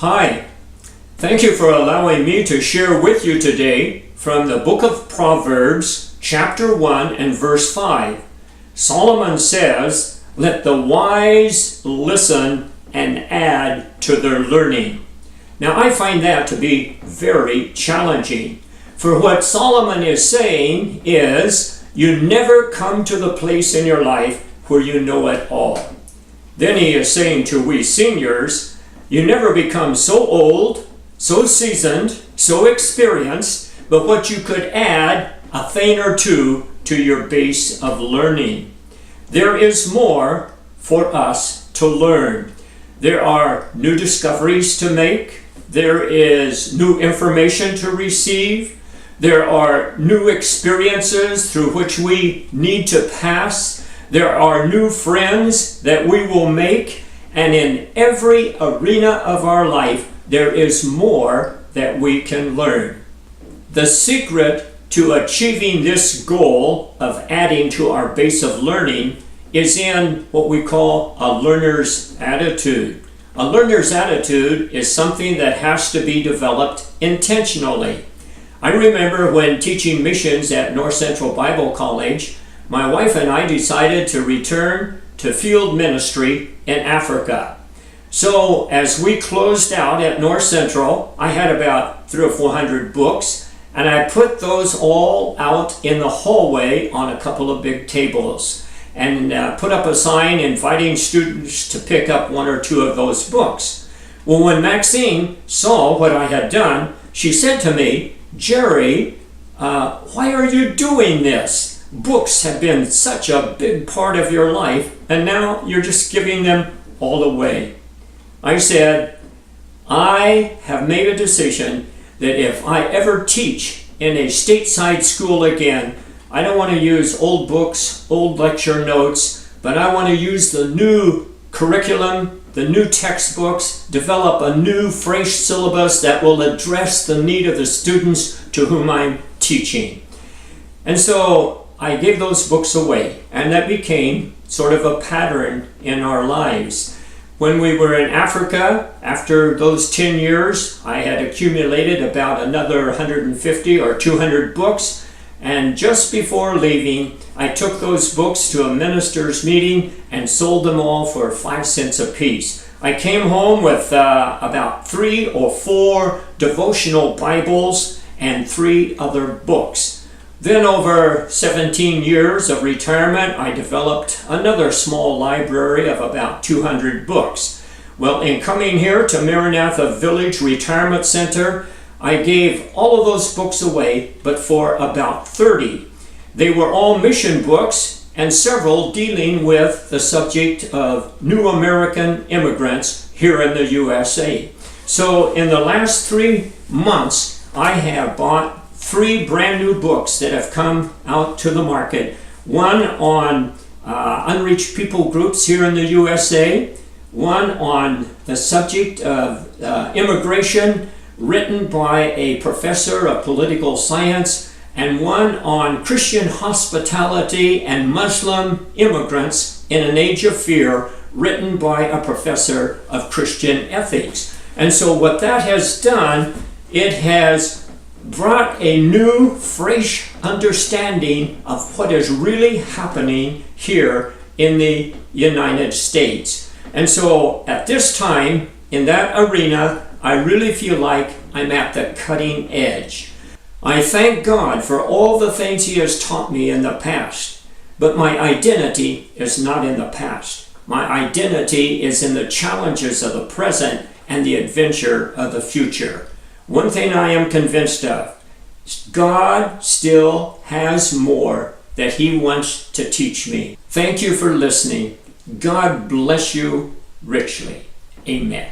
Hi, thank you for allowing me to share with you today from the book of Proverbs, chapter 1 and verse 5. Solomon says, "Let the wise listen and add to their learning." Now I find that to be very challenging. For what Solomon is saying is, you never come to the place in your life where you know it all. Then he is saying to we seniors, you never become so old, so seasoned, so experienced, but what you could add a thing or two to your base of learning. There is more for us to learn. There are new discoveries to make. There is new information to receive. There are new experiences through which we need to pass. There are new friends that we will make. And in every arena of our life, there is more that we can learn. The secret to achieving this goal of adding to our base of learning is in what we call a learner's attitude. A learner's attitude is something that has to be developed intentionally. I remember when teaching missions at North Central Bible College, my wife and I decided to return to field ministry in Africa. So as we closed out at North Central, I had about 300 or 400 books, and I put those all out in the hallway on a couple of big tables and put up a sign inviting students to pick up one or two of those books. Well, when Maxine saw what I had done, she said to me, "Jerry, why are you doing this? Books have been such a big part of your life, and now you're just giving them all away." I said, I have made a decision that if I ever teach in a stateside school again, I don't want to use old books, old lecture notes, but I want to use the new curriculum, the new textbooks, develop a new fresh syllabus that will address the need of the students to whom I'm teaching. And so I gave those books away, and that became sort of a pattern in our lives. When we were in Africa, after those 10 years, I had accumulated about another 150 or 200 books, and just before leaving, I took those books to a minister's meeting and sold them all for 5 cents a piece. I came home with about 3 or 4 devotional Bibles and 3 other books. Then over 17 years of retirement, I developed another small library of about 200 books. Well, in coming here to Maranatha Village Retirement Center, I gave all of those books away, but for about 30. They were all mission books, and several dealing with the subject of new American immigrants here in the USA. So in the last 3 months, I have bought 3 brand new books that have come out to the market. One on unreached people groups here in the USA, one on the subject of immigration, written by a professor of political science, and one on Christian hospitality and Muslim immigrants in an age of fear, written by a professor of Christian ethics. And so what that has done, it has brought a new, fresh understanding of what is really happening here in the United States. And so at this time, in that arena, I really feel like I'm at the cutting edge. I thank God for all the things He has taught me in the past, but my identity is not in the past. My identity is in the challenges of the present and the adventure of the future. One thing I am convinced of, God still has more that He wants to teach me. Thank you for listening. God bless you richly. Amen.